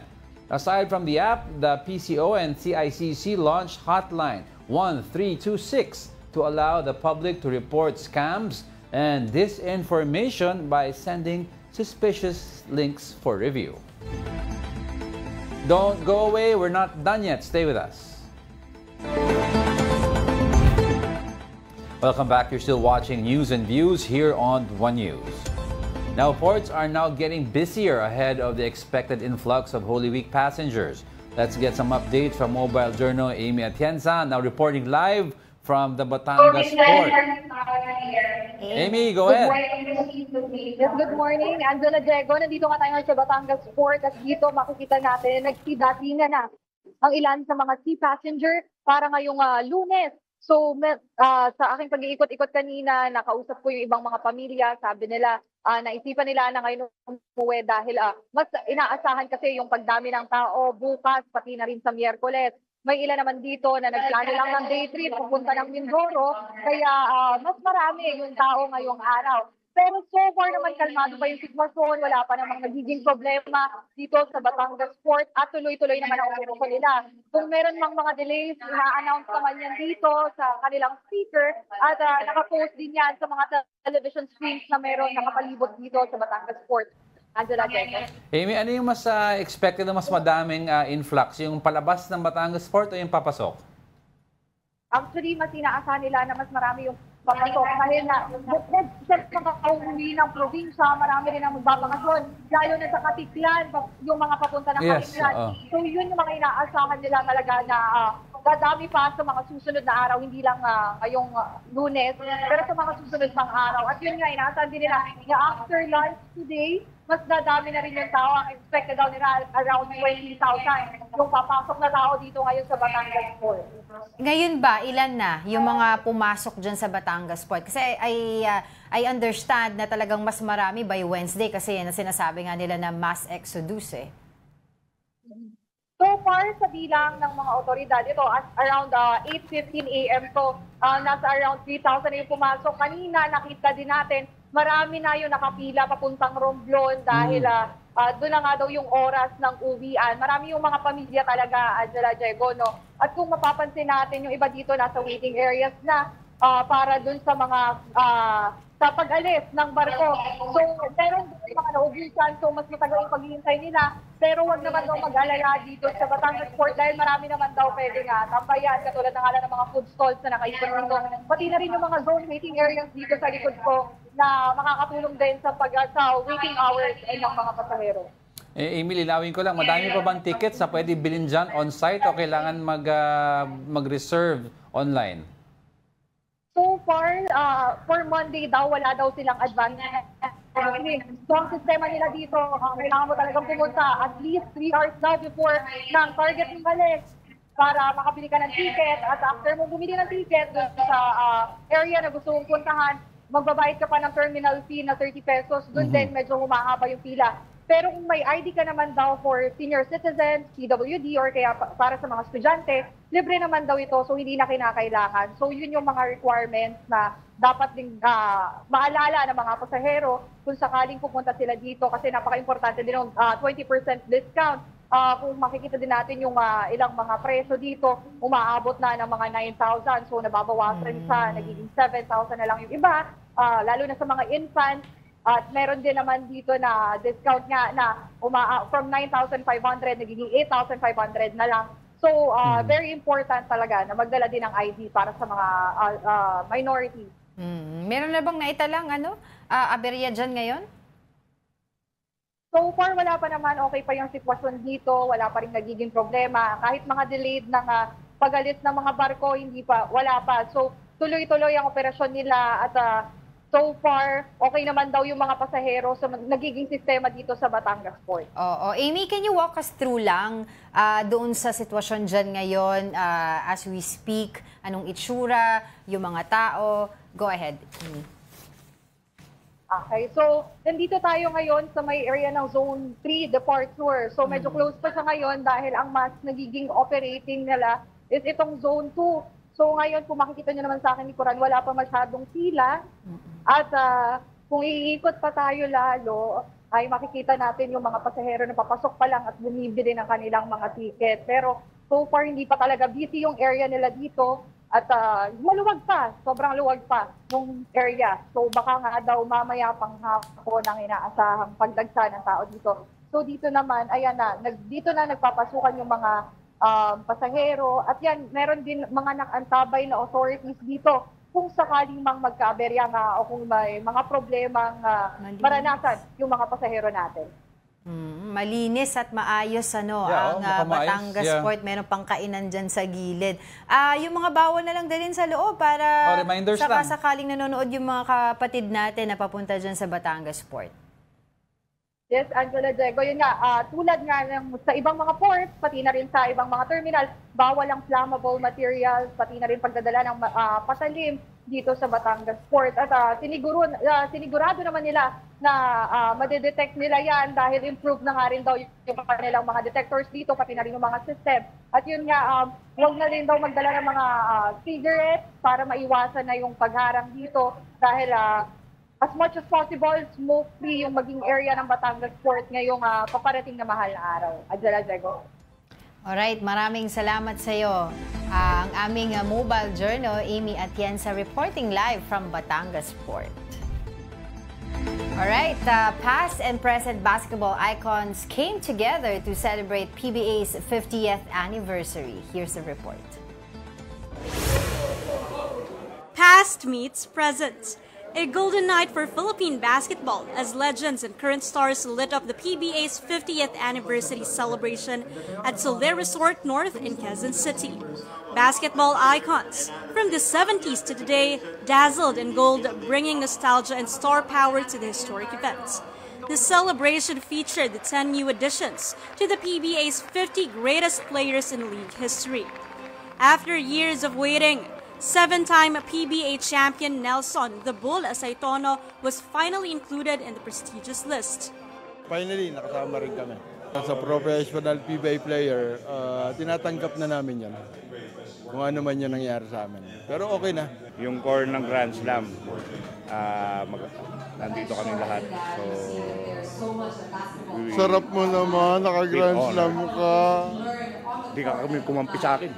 Aside from the app, the PCO and CICC launched Hotline 1326 to allow the public to report scams and disinformation by sending suspicious links for review. Don't go away, we're not done yet. Stay with us. Welcome back. You're still watching News and Views here on One News. Now, ports are now getting busier ahead of the expected influx of Holy Week passengers. Let's get some updates from Mobile Journal Amy Atienza, now reporting live from the Batangas port. Amy, go ahead. Yes, good morning, Angela Diego. Nandito nga tayo sa Batangas port at dito makikita natin nagsidatingan na ang ilan sa mga sea passenger para ngayong Lunes. So, sa aking pag-iikot-ikot kanina, nakausap ko yung ibang mga pamilya. Sabi nila, naisipan nila na ngayon umuwi dahil mas inaasahan kasi yung pagdami ng tao bukas, pati na rin sa Miyerkules. May ilan naman dito na nagplano lang ng day trip, pupunta ng Mindoro, kaya mas marami yung tao ngayong araw. Pero so far naman kalmado pa yung sitwasyon, wala pa namang nagiging problema dito sa Batangas Port at tuloy-tuloy naman ang operasyon nila. Kung meron mang mga delays, na-announce naman yan dito sa kanilang speaker at nakapost din yan sa mga television screens na meron nakapalibot dito sa Batangas Port. Angela Diego. Amy, ano yung mas expected na mas madaming influx? Yung palabas ng Batangas Port o yung papasok? Actually, mas inaasahan nila na mas marami yung papasok. Dahil na, sa mga kauwi ng probinsya, marami rin ang magbabakasyon. Lalo na sa Katiklan, yung mga papunta ng Katiklan. So yun yung mga inaasahan nila talaga na dadami pa sa mga susunod na araw, hindi lang ngayong Lunes, pero sa mga susunod pang araw. At yun nga, inaasahan din nila na after lunch today, mas dadami na rin yung tao. Ang expected daw nila around 20,000 yung papasok na tao dito ngayon sa Batangas Port. Ngayon ba, ilan na yung mga pumasok dyan sa Batangas Port? Kasi I understand na talagang mas marami by Wednesday kasi yan na sinasabi nga nila na mass exodus eh. So far, sa bilang ng mga otoridad, ito at around 8:15 a.m. to nasa around 3,000 na yung pumasok. Kanina nakita din natin, marami na yung nakapila papuntang Romblon dahil doon na nga daw yung oras ng uwian. Marami yung mga pamilya talaga, Angela Diego, no? At kung mapapansin natin, yung iba dito nasa waiting areas na, para dun sa mga sa pag-alis ng barko. So, meron din mga naubusan, so mas matagal yung paghihintay nila. Pero wag naman daw mag-alala dito sa Batangas Port dahil marami naman daw pwedeng tambayan, katulad ng ng mga food stalls na nakaipon dito. Pati na rin yung mga zone waiting areas dito sa likod ko na makakatulong din sa waiting hours ng mga pasahero. Amy, linawin ko lang, madami pa bang tickets na pwede bilhin dyan on-site o kailangan mag-reserve online? So far, for Monday daw, wala daw silang advance. So, ang sistema nila dito, kailangan mo talagang pumunta at least 3 hours daw before ng target ng balik para makabili ka ng ticket. At after mo bumili ng ticket dun sa area na gusto mong puntahan, magbabayad ka pa ng terminal fee na 30 pesos. Doon din medyo humahaba yung pila. Pero kung may ID ka naman daw for senior citizens, PWD, or kaya para sa mga estudyante, libre naman daw ito, so hindi na kinakailangan. So yun yung mga requirements na dapat din maalala ng mga pasahero kung sakaling pupunta sila dito kasi napaka-importante din yung 20% discount. Kung makikita din natin yung ilang mga preso dito, umaabot na ng mga 9,000. So nababawasan sa nagiging 7,000 na lang yung iba, lalo na sa mga infants. At meron din naman dito na discount nga na from 9,500 nagiging 8,500 na lang. So, very important talaga na magdala din ng ID para sa mga minority. Meron na bang naitalang aberya dyan ngayon? So far, wala pa naman. Okay pa yung sitwasyon dito. Wala pa rin nagiging problema. Kahit mga delayed ng pag-alis ng mga barko, wala pa. So, tuloy-tuloy ang operasyon nila at so far, okay naman daw yung mga pasahero sa nagiging sistema dito sa Batangas Port. Oo. Amy, can you walk us through lang doon sa sitwasyon dyan ngayon as we speak? Anong itsura, yung mga tao? Go ahead, Amy. Okay, so nandito tayo ngayon sa may area ng Zone 3 Departure. So medyo close pa siya ngayon dahil ang mas nagiging operating nila is itong Zone 2. So ngayon, kung makikita nyo naman sa akin ni Coran, wala pa masyadong pila. At kung iikot pa tayo lalo, ay makikita natin yung mga pasahero na papasok pa lang at bumibili ng kanilang mga ticket. Pero so far, hindi pa talaga busy yung area nila dito. At maluwag pa, sobrang luwag pa yung area. So baka nga daw mamaya pang hapon ang inaasahang pagdagsa ng tao dito. So dito naman, ayan na, dito na nagpapasukan yung mga pasahero. At yan, meron din mga nakantabay na authorities dito kung sakaling mang magkaaberya nga o kung may mga problemang maranasan yung mga pasahero natin. Malinis at maayos ang Batangas Port. Meron pang kainan dyan sa gilid. Yung mga bawal na lang din sa loob para sakaling nanonood yung mga kapatid natin na papunta dyan sa Batangas Port. Yes, Angela Diego, yun nga, tulad nga sa ibang mga ports, pati na rin sa ibang mga terminal, bawal ang flammable materials, pati na rin pagdadala ng patalim dito sa Batangas Port. At sinigurado naman nila na madedetect nila yan dahil improve na nga rin daw yung kanilang mga detectors dito, pati na rin yung mga system. At yun nga, huwag na rin daw magdala ng mga cigarettes para maiwasan na yung pagharang dito dahil as much as possible, smoke-free yung maging area ng Batangas Port ngayong paparating na mahal na araw. Angela Diego. Alright, maraming salamat sa iyo. Ang aming mobile journal, Amy Atienza, reporting live from Batangas Port. Alright, past and present basketball icons came together to celebrate PBA's 50th anniversary. Here's the report. Past meets present. A golden night for Philippine basketball as legends and current stars lit up the PBA's 50th anniversary celebration at Soler Resort North in Quezon City. Basketball icons from the 70s to today dazzled in gold, bringing nostalgia and star power to the historic event. The celebration featured the 10 new additions to the PBA's 50 greatest players in league history. After years of waiting, 7-time PBA champion Nelson "The Bull" Asaytono was finally included in the prestigious list. Finally, nakasama rin kami. As a professional PBA player, tinatanggap na namin yan. Kung ano man yan nangyari sa amin. Pero okay na. Yung core ng Grand Slam, nandito kami lahat. Sarap mo naman, naka-Grand Slam ka. Hindi ka kami kumampi sa akin.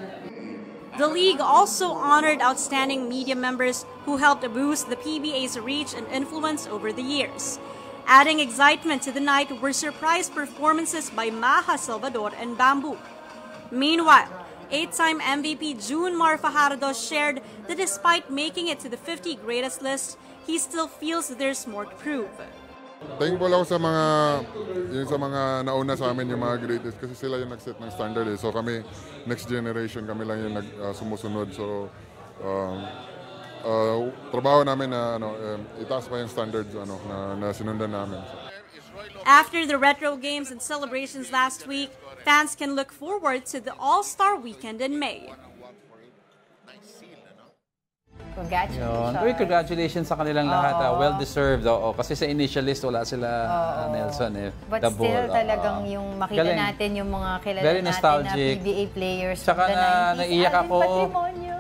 The league also honored outstanding media members who helped boost the PBA's reach and influence over the years. Adding excitement to the night were surprise performances by Maha Salvador and Bamboo. Meanwhile, 8-time MVP Junmar Fajardo shared that despite making it to the 50 greatest list, he still feels there's more to prove. Thankful ako sa mga nauna sa amin, yung mga greatest, kasi sila yung nag-set ng standard eh. So kami, next generation, kami lang yung sumusunod. So trabaho namin na itaas pa yung standards na sinundan namin. After the retro games and celebrations last week, fans can look forward to the All-Star weekend in May. Congratulations. Uy, congratulations sa kanilang lahat. Well-deserved. Kasi sa initial list, wala sila Nelson. But still, talagang yung makita natin yung mga kilala natin na PBA players from the 90s. Naiyak ako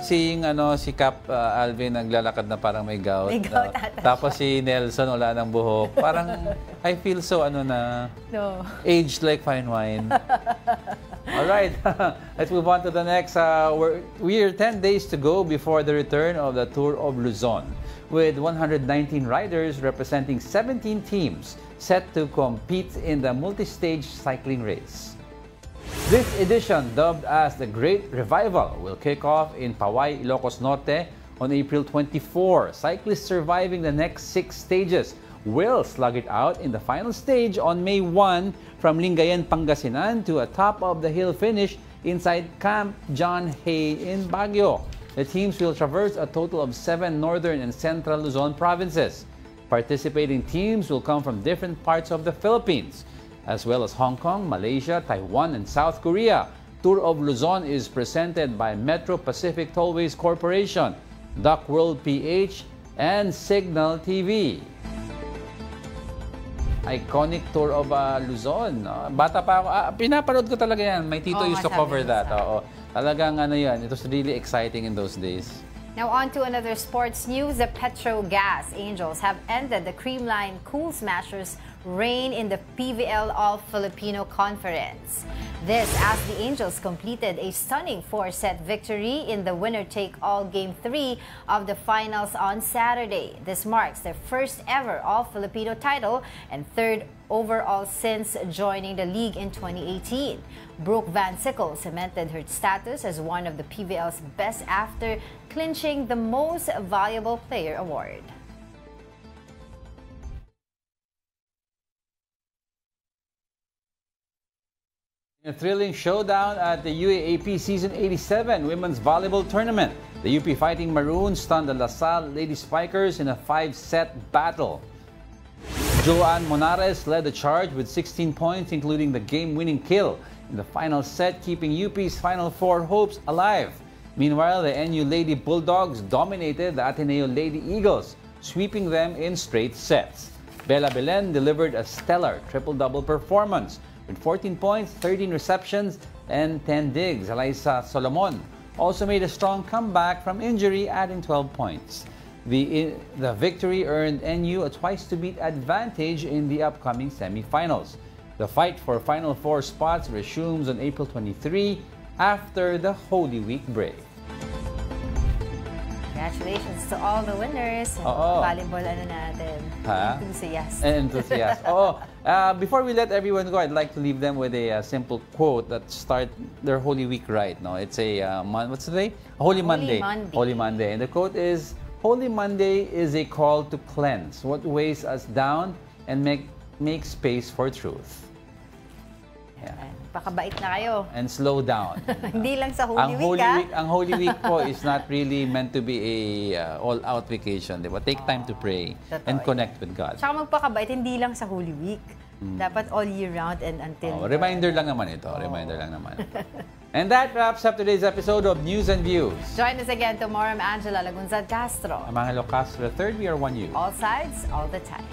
seeing si Cap Alvin naglalakad na parang may gout. May gout tapos si Nelson wala ng buhok. Parang I feel so aged like fine wine. All right, let's move on to the next. We're 10 days to go before the return of the Tour of Luzon, with 119 riders representing 17 teams set to compete in the multi-stage cycling race. This edition, dubbed as the Great Revival, will kick off in Paway, Ilocos Norte on April 24. Cyclists surviving the next 6 stages will slug it out in the final stage on May 1 from Lingayen, Pangasinan to a top-of-the-hill finish inside Camp John Hay in Baguio. The teams will traverse a total of 7 northern and central Luzon provinces. Participating teams will come from different parts of the Philippines, as well as Hong Kong, Malaysia, Taiwan, and South Korea. Tour of Luzon is presented by Metro Pacific Tollways Corporation, Duck World PH, and Signal TV. Iconic Tour of Luzon. Bata pa ako, pinapanood ko talaga yan. My tito used to cover that. Talagang yan. It was really exciting in those days. Now on to another sports news. The Petrogas Angels have ended the Creamline Cool Smashers' reign in the PVL All-Filipino Conference. This as the Angels completed a stunning 4-set victory in the winner-take-all Game 3 of the finals on Saturday. This marks their first ever All-Filipino title and 3rd overall since joining the league in 2018. Brooke Van Sickle cemented her status as one of the PVL's best after clinching the Most Valuable Player award. In a thrilling showdown at the UAAP Season 87 Women's Volleyball Tournament, the UP Fighting Maroons stunned the LaSalle Lady Spikers in a 5-set battle. Joanne Monares led the charge with 16 points, including the game-winning kill in the final set, keeping UP's Final Four hopes alive. Meanwhile, the NU Lady Bulldogs dominated the Ateneo Lady Eagles, sweeping them in straight sets. Bella Belen delivered a stellar triple-double performance with 14 points, 13 receptions, and 10 digs. Eliza Solomon also made a strong comeback from injury, adding 12 points. The victory earned NU a twice-to-beat advantage in the upcoming semifinals. The fight for Final Four spots resumes on April 23 after the Holy Week break. Congratulations to all the winners. Volleyball natin. Enthusiast. Enthusiast. Before we let everyone go, I'd like to leave them with a simple quote that start their Holy Week right. No, it's a what's the day? Holy Monday. Holy Monday. And the quote is, Holy Monday is a call to cleanse what weighs us down and make space for truth. Yeah. Pakabait na kayo. And slow down. Hindi lang sa Holy Week, Ang Holy Week po is not really meant to be a all-out vacation. Diba? Take time to pray and connect with God. Tsaka magpakabait, hindi lang sa Holy Week. Dapat all year round and until... Reminder lang naman ito. Reminder lang naman. And that wraps up today's episode of News and Views. Join us again tomorrow. I'm Angela Lagunzad Castro. I'm Angelo Castro III. We are one you. All sides, all the time.